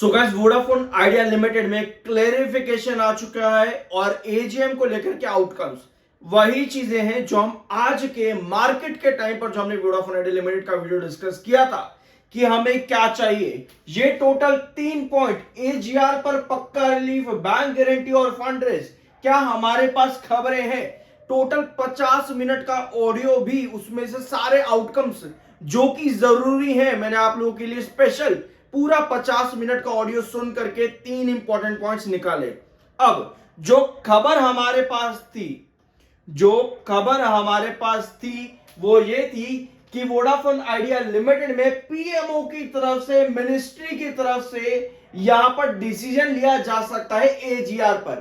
So guys Vodafone idea limited में clarification आ चुका है और एजीएम को लेकर के आउटकम्स वही चीजें हैं जो हम आज के मार्केट के टाइम पर जो हमने वोडाफोन आइडिया लिमिटेड का वीडियो डिस्कस किया था कि हमें क्या चाहिए। ये टोटल 3 पॉइंट एजीआर पर पक्का रिलीफ, बैंक गारंटी और फंड रेज, क्या हमारे पास खबरें हैं। टोटल 50 मिनट का ऑडियो भी, उसमें से सारे आउटकम्स जो कि जरूरी है, मैंने आप लोगों के लिए स्पेशल पूरा 50 मिनट का ऑडियो सुन करके 3 इंपॉर्टेंट पॉइंट्स निकाले। अब जो खबर हमारे पास थी वो ये थी कि वोडाफोन आइडिया लिमिटेड में पीएमओ की तरफ से, मिनिस्ट्री की तरफ से यहां पर डिसीजन लिया जा सकता है एजीआर पर।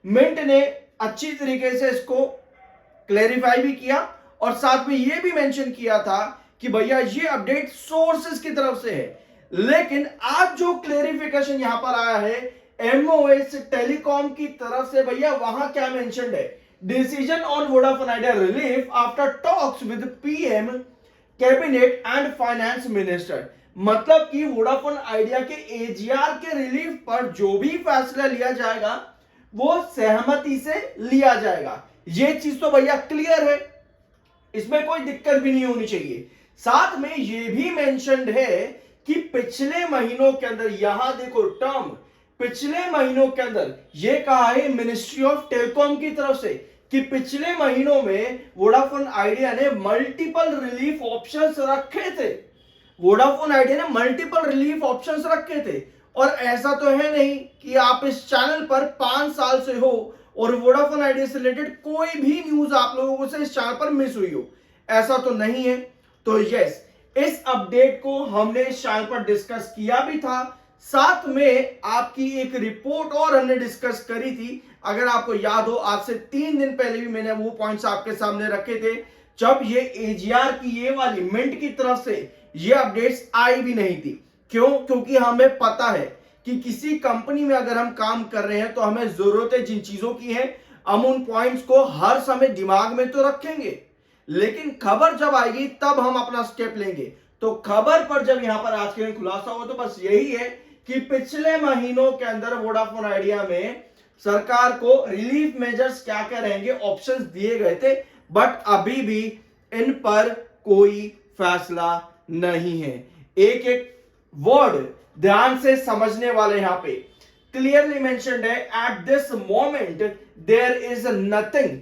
मिंट ने अच्छी तरीके से इसको क्लेरिफाई भी किया और साथ में यह भी मेंशन किया था कि भैया ये अपडेट सोर्सेस की तरफ से है। लेकिन आज जो क्लेरिफिकेशन यहां पर आया है एमओएस टेलीकॉम की तरफ से, भैया वहां क्या मेंशन्ड है, decision on Vodafone idea relief after talks with PM, cabinet and finance minister. मतलब कि वोडाफोन आइडिया के एजीआर के रिलीफ पर जो भी फैसला लिया जाएगा वो सहमति से लिया जाएगा। ये चीज तो भैया क्लियर है, इसमें कोई दिक्कत भी नहीं होनी चाहिए। साथ में ये भी मेंशन्ड है कि पिछले महीनों के अंदर, यहां देखो टर्म, पिछले महीनों के अंदर यह कहा है मिनिस्ट्री ऑफ टेलीकॉम की तरफ से कि पिछले महीनों में वोडाफोन आइडिया ने मल्टीपल रिलीफ ऑप्शंस रखे थे। वोडाफोन आइडिया ने मल्टीपल रिलीफ ऑप्शंस रखे थे और ऐसा तो है नहीं कि आप इस चैनल पर 5 साल से हो और वोडाफोन आइडिया से रिलेटेड कोई भी न्यूज आप लोगों से इस चैनल पर मिस हुई हो, ऐसा तो नहीं है। तो यस, इस अपडेट को हमने इस चैनल पर डिस्कस किया भी था, साथ में आपकी एक रिपोर्ट और हमने डिस्कस करी थी। अगर आपको याद हो, आज से 3 दिन पहले भी मैंने वो पॉइंट्स आपके सामने रखे थे जब ये एजीआर की ये वाली मिंट की तरफ से ये अपडेट्स आई भी नहीं थी। क्यों? क्योंकि हमें पता है कि किसी कंपनी में अगर हम काम कर रहे हैं तो हमें जरूरतें जिन चीजों की है, हम उन पॉइंट्स को हर समय दिमाग में तो रखेंगे, लेकिन खबर जब आएगी तब हम अपना स्टेप लेंगे। तो खबर पर जब यहां पर आज के दिन खुलासा हुआ तो बस यही है कि पिछले महीनों के अंदर वोडाफोन आइडिया में सरकार को रिलीफ मेजर्स क्या क्या रहेंगे ऑप्शंस दिए गए थे, बट अभी भी इन पर कोई फैसला नहीं है। एक एक वर्ड ध्यान से समझने वाले यहां पे क्लियरली मेंशन्ड है, at this moment there is nothing,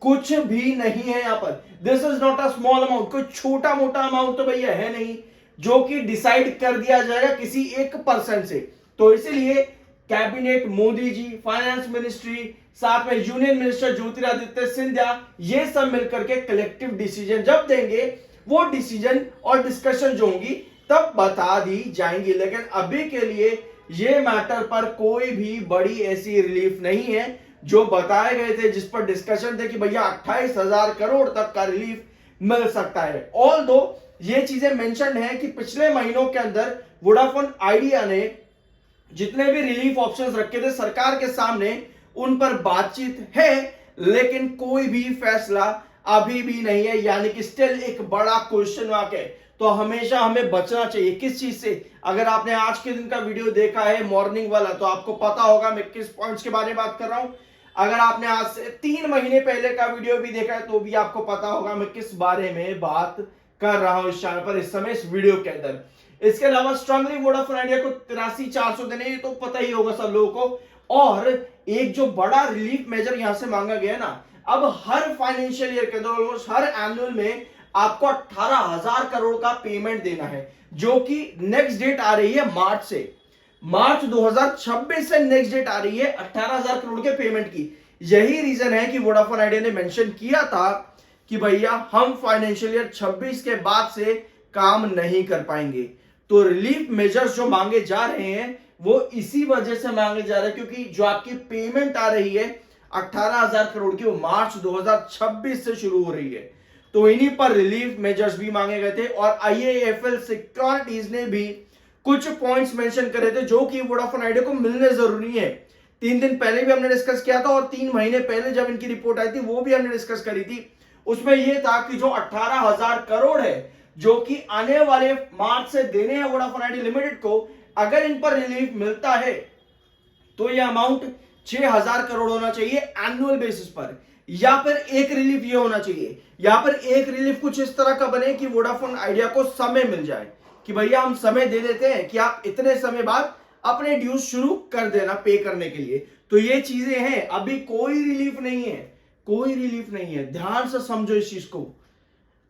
कुछ भी नहीं है यहां पर। This is not a small amount, कोई छोटा मोटा अमाउंट तो भैया है नहीं जो कि डिसाइड कर दिया जाएगा किसी 1% से। तो इसीलिए cabinet, Modi ji, finance ministry, साथ में यूनियन मिनिस्टर ज्योतिरादित्य सिंधिया, ये सब मिलकर के कलेक्टिव डिसीजन जब देंगे, वो डिसीजन और डिस्कशन जो होंगी तब बता दी जाएंगी। लेकिन अभी के लिए ये मैटर पर कोई भी बड़ी ऐसी रिलीफ नहीं है जो बताए गए थे, जिस पर डिस्कशन थे कि भैया 28,000 करोड़ तक का रिलीफ मिल सकता है। ऑल दो ये चीजें मेंशन है कि पिछले महीनों के अंदर वोडाफोन आइडिया ने जितने भी रिलीफ ऑप्शंस रखे थे सरकार के सामने, उन पर बातचीत है, लेकिन कोई भी फैसला अभी भी नहीं है। यानी कि स्टिल एक बड़ा क्वेश्चन मार्क है। तो हमेशा हमें बचना चाहिए किस चीज से। अगर आपने आज के दिन का वीडियो देखा है मॉर्निंग वाला, तो आपको पता होगा मैं किस पॉइंट्स के बारे में बात कर रहा हूं। अगर आपने आज से 3 महीने पहले का वीडियो भी देखा है तो भी आपको पता होगा मैं किस बारे में बात कर रहा हूं इस चैनल पर इस समय इस वीडियो के अंदर। इसके अलावा स्ट्रांगली वोडाफोन आइडिया को 83,400 देने, ये तो पता ही होगा सब लोगों को। और एक जो बड़ा रिलीफ मेजर यहां से मांगा गया ना, अब हर फाइनेंशियल ईयर के अंदर ऑलमोस्ट हर एनुअल में आपको 18,000 करोड़ का पेमेंट देना है, जो कि नेक्स्ट डेट आ रही है मार्च से। मार्च 2026 से नेक्स्ट डेट आ रही है 18,000 करोड़ के पेमेंट की। यही रीजन है कि वोडाफोन आइडिया ने मेंशन किया था कि भैया हम फाइनेंशियल ईयर 26 के बाद से काम नहीं कर पाएंगे। तो रिलीफ मेजर्स जो मांगे जा रहे हैं वो इसी वजह से मांगे जा रहे हैं, क्योंकि जो आपकी पेमेंट आ रही है 18,000 करोड़ की, वो मार्च 2026 से शुरू हो रही है। तो इन्हीं पर रिलीफ मेजर्स भी मांगे गए थे और आईआईएफएल सिक्योरिटीज ने भी कुछ पॉइंट्स मेंशन करे थे जो कि वोडाफोन आइडिया को मिलने जरूरी है। 3 दिन पहले भी हमने डिस्कस किया था और 3 महीने पहले जब इनकी रिपोर्ट आई थी वो भी हमने डिस्कस करी थी। उसमें यह था कि जो 18,000 करोड़ है जो कि आने वाले मार्च से देने हैं वोडाफोन आइडिया लिमिटेड को, अगर इन पर रिलीफ मिलता है तो ये अमाउंट 6,000 करोड़ होना चाहिए एनुअल बेसिस पर, या फिर एक रिलीफ ये होना चाहिए, या फिर एक रिलीफ कुछ इस तरह का बने कि वोडाफोन आइडिया को समय मिल जाए कि भैया हम समय दे देते हैं कि आप इतने समय बाद अपने ड्यूज शुरू कर देना पे करने के लिए। तो ये चीजें हैं, अभी कोई रिलीफ नहीं है, कोई रिलीफ नहीं है। ध्यान से समझो इस चीज को।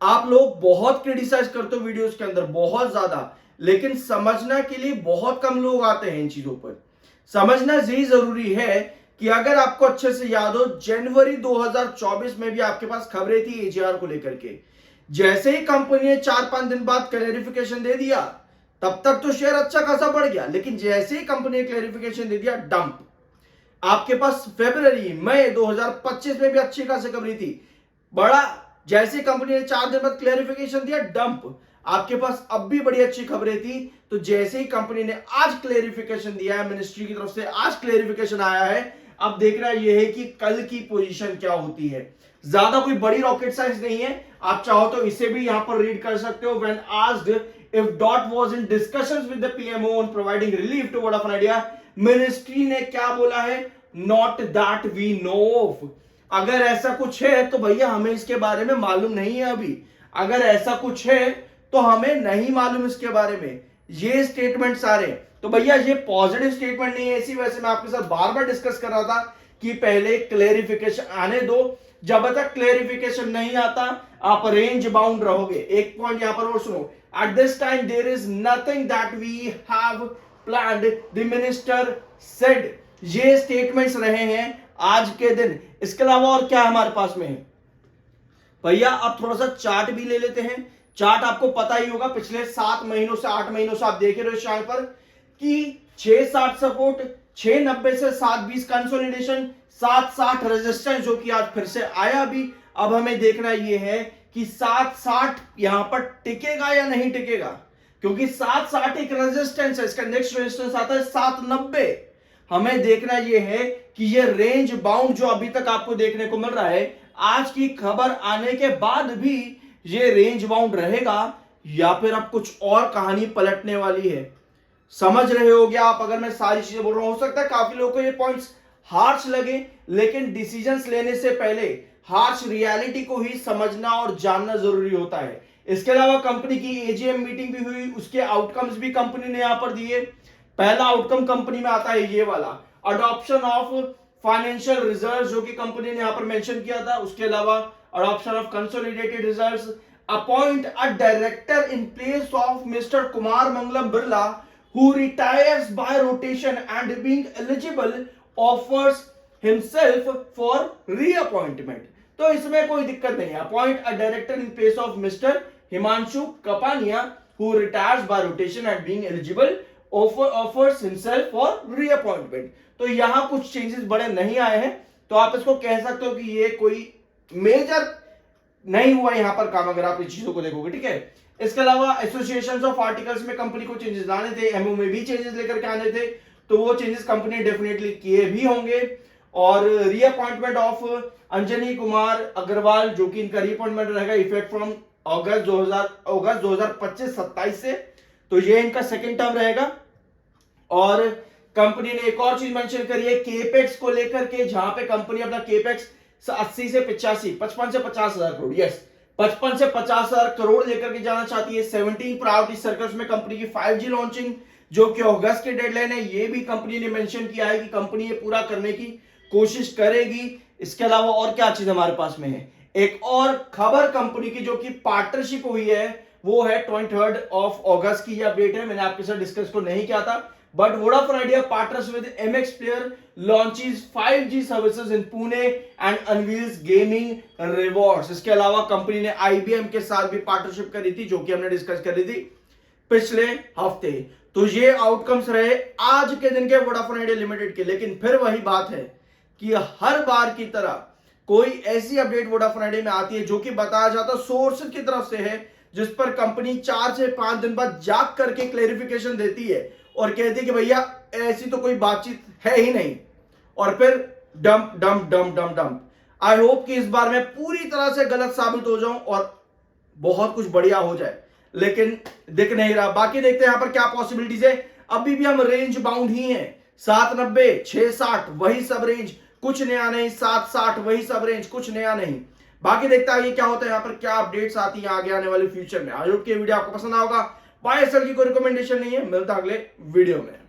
आप लोग बहुत क्रिटिसाइज करते हो वीडियोस के अंदर, बहुत ज्यादा, लेकिन समझना के लिए बहुत कम लोग आते हैं इन चीजों पर। समझना यही जरूरी है कि अगर आपको अच्छे से याद हो, जनवरी 2024 में भी आपके पास खबरें थी एजीआर को लेकर के। जैसे ही कंपनी ने 4-5 दिन बाद क्लैरिफिकेशन दे दिया, तब तक तो शेयर अच्छा खासा बढ़ गया, लेकिन जैसे ही कंपनी ने क्लैरिफिकेशन दे दिया, डंप। आपके पास फरवरी मई 2025 में भी अच्छी खासी खबरें थी, बड़ा। जैसे कंपनी ने 4 दिन बाद क्लैरिफिकेशन दिया, डंप। आपके पास अब भी बड़ी अच्छी खबरें थी, तो जैसे ही कंपनी ने आज क्लैरिफिकेशन दिया है मिनिस्ट्री की तरफ से, आज क्लैरिफिकेशन आया है, अब देखना यह है कि कल की पोजीशन क्या होती है। ज्यादा कोई बड़ी रॉकेट साइंस नहीं है, आप चाहो तो इसे भी यहां पर रीड कर सकते हो। When asked if DoT was in discussions with the PMO on providing relief to Vodafone Idea, ministry ने क्या बोला है? Not that we know of. अगर ऐसा कुछ है तो भैया हमें इसके बारे में मालूम नहीं है अभी। अगर ऐसा कुछ है तो हमें नहीं मालूम इसके बारे में। ये स्टेटमेंट सारे, तो भैया ये पॉजिटिव स्टेटमेंट नहीं है। इसी वजह से मैं आपके साथ बार बार डिस्कस कर रहा था कि पहले क्लेरिफिकेशन आने दो। जब तक क्लेरिफिकेशन नहीं आता आप रेंज बाउंड रहोगे। एक पॉइंट यहां पर और सुनो, at this time there is nothing that we have planned, the minister said. ये स्टेटमेंट्स रहे हैं आज के दिन। इसके अलावा और क्या हमारे पास में है भैया? आप थोड़ा सा चार्ट भी ले लेते हैं। चार्ट आपको पता ही होगा, पिछले 7 महीनों से 8 महीनों से आप देख रहे हो चैनल पर कि 660 सपोर्ट, 690 से 720 कंसोलिडेशन, 760 रेजिस्टेंस, जो कि आज फिर से आया भी। अब हमें देखना यह है कि 760 यहां पर टिकेगा या नहीं टिकेगा, क्योंकि 760 एक रेजिस्टेंस है। इसका नेक्स्ट रेजिस्टेंस आता है 790। हमें देखना यह है कि ये रेंज बाउंड जो अभी तक आपको देखने को मिल रहा है, आज की खबर आने के बाद भी ये रेंज बाउंड रहेगा या फिर अब कुछ और कहानी पलटने वाली है। समझ रहे हो गया आप? अगर मैं सारी चीजें बोल रहा हूं, हो सकता है काफी लोगों को ये पॉइंट्स हार्श लगे, लेकिन डिसीजंस लेने से पहले हार्श रियलिटी को ही समझना और जानना जरूरी होता है। इसके अलावा कंपनी की एजीएम मीटिंग भी हुई, उसके आउटकम्स भी कंपनी ने यहां पर दिए। पहला आउटकम कंपनी में आता है ये वाला, अडॉप्शन ऑफ फाइनेंशियल रिजर्व, जो कि कंपनी ने यहां पर मेंशन किया था। उसके अलावा adoption of consolidated results, appoint a director in place of mister Kumar Mangalam Birla who retires by rotation and being eligible offers himself for reappointment। तो इसमें कोई दिक्कत नहीं है। Appoint a director in place of mister Himanshu Kapania who retires by rotation and being eligible offers himself for reappointment। तो यहां कुछ changes बड़े नहीं आए हैं, तो आप इसको कह सकते हो कि ये कोई मेजर नहीं हुआ यहां पर काम, अगर आप इन चीजों को देखोगे, ठीक है। इसके अलावा एसोसिएशंस ऑफ आर्टिकल्स में कंपनी को चेंजेस लाने थे, एमओ में भी चेंजेस लेकर के आने थे, तो वो चेंजेस कंपनी डेफिनेटली किए भी होंगे। और रीअपॉइंटमेंट ऑफ अंजनी कुमार अग्रवाल, जो कि इनका रीअपॉइंटमेंट रहेगा इफेक्ट फ्रॉम अगस्त 2025-27 से, तो ये इनका सेकंड टर्म रहेगा। और कंपनी ने एक और चीज मेंशन करी है केपेक्स को लेकर के, जहां पे कंपनी अपना केपेक्स 80 से 85, 55 से 50 हजार करोड़, यस 55 से 50 हजार करोड़ लेकर के जाना चाहती है। 17 प्रायोरिटी सर्कल्स में कंपनी की 5G लॉन्चिंग, जो कि अगस्त की डेडलाइन है, ये भी कंपनी ने मेंशन किया है कि कंपनी ये पूरा करने की कोशिश करेगी। इसके अलावा और क्या चीज हमारे पास में है? एक और खबर कंपनी की जो कि पार्टनरशिप हुई है, वो है 23 अगस्त की। यह अपडेट है, मैंने आपके साथ डिस्कस को नहीं किया था, but Vodafone idea partners with MX Player launches 5G services in Pune and unveils gaming rewards। इसके अलावा कंपनी ने IBM के साथ भी पार्टनरशिप करी थी, जो कि हमने डिस्कस करी थी पिछले हफ्ते। तो ये आउटकम्स रहे आज के दिन के वोडाफोन आइडिया लिमिटेड के। लेकिन फिर वही बात है कि हर बार की तरह कोई ऐसी अपडेट वोडाफोन आइडिया में आती है जो कि बताया जाता है सोर्सेज की तरफ से है, जिस पर कंपनी 4 से 5 दिन बाद जाग करके क्लेरिफिकेशन देती है और कहती है कि भैया ऐसी तो कोई बातचीत है ही नहीं, और फिर dump dump dump dump dump. I hope कि इस बार मैं पूरी तरह से गलत साबित हो जाऊं और बहुत कुछ बढ़िया हो जाए, लेकिन दिख नहीं रहा। बाकी देखते हैं यहां पर क्या पॉसिबिलिटीज है। अभी भी हम रेंज बाउंड ही हैं, 790, 660 वही सब रेंज, कुछ नया नहीं, 760 वही सब रेंज, कुछ नया नहीं। बाकी देखता है ये क्या होता है, यहाँ पर क्या अपडेट्स आती है आगे आने वाले फ्यूचर में। आई होप कि वीडियो आपको पसंद आएगा। बाय सर की कोई रिकमेंडेशन नहीं है, मिलता अगले वीडियो में।